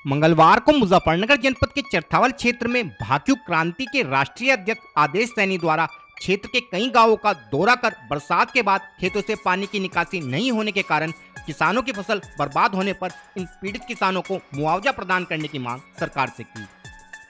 मंगलवार को मुजफ्फरनगर जनपद के चरथावल क्षेत्र में भाकियू क्रांति के राष्ट्रीय अध्यक्ष आदेश सैनी द्वारा क्षेत्र के कई गांवों का दौरा कर बरसात के बाद खेतों से पानी की निकासी नहीं होने के कारण किसानों की फसल बर्बाद होने पर इन पीड़ित किसानों को मुआवजा प्रदान करने की मांग सरकार से की।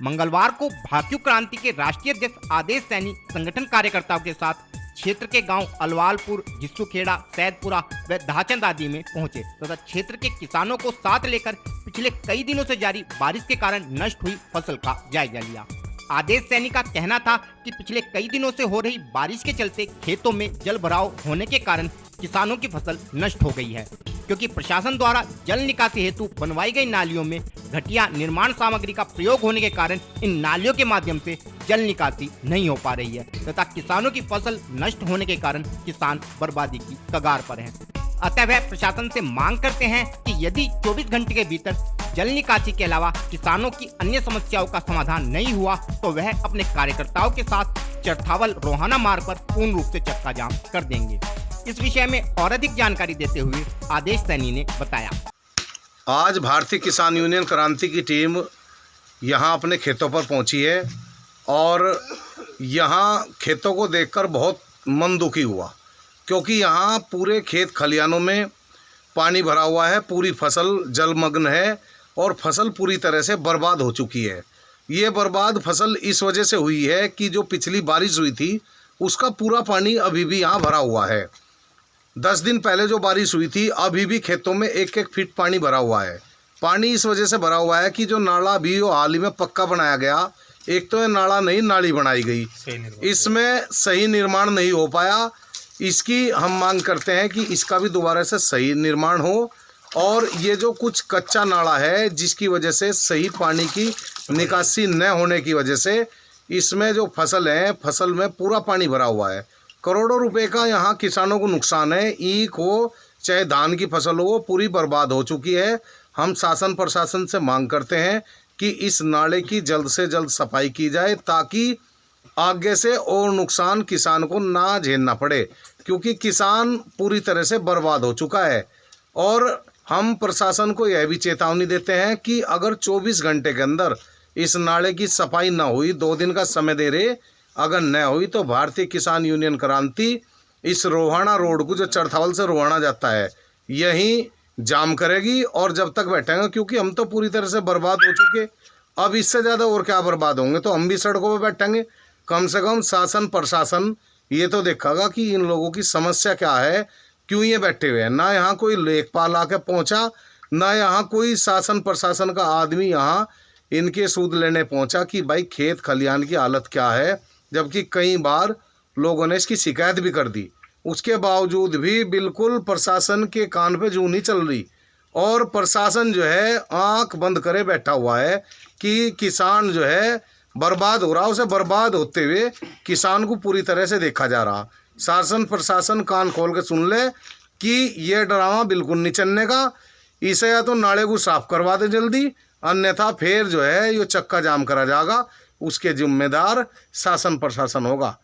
मंगलवार को भाकियू क्रांति के राष्ट्रीय अध्यक्ष आदेश सैनी संगठन कार्यकर्ताओं के साथ क्षेत्र के गांव अलवालपुर, जिस्सुखेड़ा, सैदपुरा व धाचंद आदि में पहुंचे तथा क्षेत्र के किसानों को साथ लेकर पिछले कई दिनों से जारी बारिश के कारण नष्ट हुई फसल का जायजा लिया। आदेश सैनी का कहना था कि पिछले कई दिनों से हो रही बारिश के चलते खेतों में जल भराव होने के कारण किसानों की फसल नष्ट हो गई है, क्योंकि प्रशासन द्वारा जल निकासी हेतु बनवाई गई नालियों में घटिया निर्माण सामग्री का प्रयोग होने के कारण इन नालियों के माध्यम से जल निकासी नहीं हो पा रही है तथा किसानों की फसल नष्ट होने के कारण किसान बर्बादी की कगार पर हैं। अतः वह प्रशासन से मांग करते हैं कि यदि 24 घंटे के भीतर जल निकासी के अलावा किसानों की अन्य समस्याओं का समाधान नहीं हुआ तो वह अपने कार्यकर्ताओं के साथ चरथावल रोहाना मार्ग पर पूर्ण रूप से चक्का जाम कर देंगे। इस विषय में और अधिक जानकारी देते हुए आदेश सैनी ने बताया। आज भारतीय किसान यूनियन क्रांति की टीम यहाँ अपने खेतों पर पहुँची है और यहाँ खेतों को देखकर बहुत मन दुखी हुआ, क्योंकि यहाँ पूरे खेत खलिहानों में पानी भरा हुआ है, पूरी फसल जलमग्न है और फसल पूरी तरह से बर्बाद हो चुकी है। ये बर्बाद फसल इस वजह से हुई है कि जो पिछली बारिश हुई थी उसका पूरा पानी अभी भी यहाँ भरा हुआ है। 10 दिन पहले जो बारिश हुई थी अभी भी खेतों में 1-1 फीट पानी भरा हुआ है। पानी इस वजह से भरा हुआ है कि जो नाला भी हाल ही में पक्का बनाया गया, एक तो ये नाला नहीं नाली बनाई गई, इसमें सही निर्माण नहीं हो पाया। इसकी हम मांग करते हैं कि इसका भी दोबारा से सही निर्माण हो और ये जो कुछ कच्चा नाला है जिसकी वजह से सही पानी की निकासी न होने की वजह से इसमें जो फसल है, फसल में पूरा पानी भरा हुआ है। करोड़ों रुपए का यहाँ किसानों को नुकसान है। ईख हो चाहे धान की फसल हो, वो पूरी बर्बाद हो चुकी है। हम शासन प्रशासन से मांग करते हैं कि इस नाले की जल्द से जल्द सफाई की जाए ताकि आगे से और नुकसान किसान को ना झेलना पड़े, क्योंकि किसान पूरी तरह से बर्बाद हो चुका है। और हम प्रशासन को यह भी चेतावनी देते हैं कि अगर 24 घंटे के अंदर इस नाले की सफाई ना हुई, 2 दिन का समय दे रहे, अगर न हुई तो भारतीय किसान यूनियन क्रांति इस रोहाना रोड को जो चरथावल से रोहाना जाता है यहीं जाम करेगी और जब तक बैठेंगे, क्योंकि हम तो पूरी तरह से बर्बाद हो चुके। अब इससे ज़्यादा और क्या बर्बाद होंगे, तो हम भी सड़कों पर बैठेंगे। कम से कम शासन प्रशासन ये तो देखेगा कि इन लोगों की समस्या क्या है, क्यों ये बैठे हुए हैं। ना यहाँ कोई लेखपाल आके पहुँचा, ना यहाँ कोई शासन प्रशासन का आदमी यहाँ इनके सूद लेने पहुँचा कि भाई खेत खलिहान की हालत क्या है, जबकि कई बार लोगों ने इसकी शिकायत भी कर दी। उसके बावजूद भी बिल्कुल प्रशासन के कान पे जूं नहीं चल रही और प्रशासन जो है आंख बंद करे बैठा हुआ है कि किसान जो है बर्बाद हो रहा, उसे बर्बाद होते हुए किसान को पूरी तरह से देखा जा रहा। शासन प्रशासन कान खोल के सुन ले कि ये ड्रामा बिल्कुल नहीं चलने का। इसे या तो नाले को साफ करवा दे जल्दी, अन्यथा फिर जो है ये चक्का जाम करा जाएगा। उसके जिम्मेदार शासन प्रशासन होगा।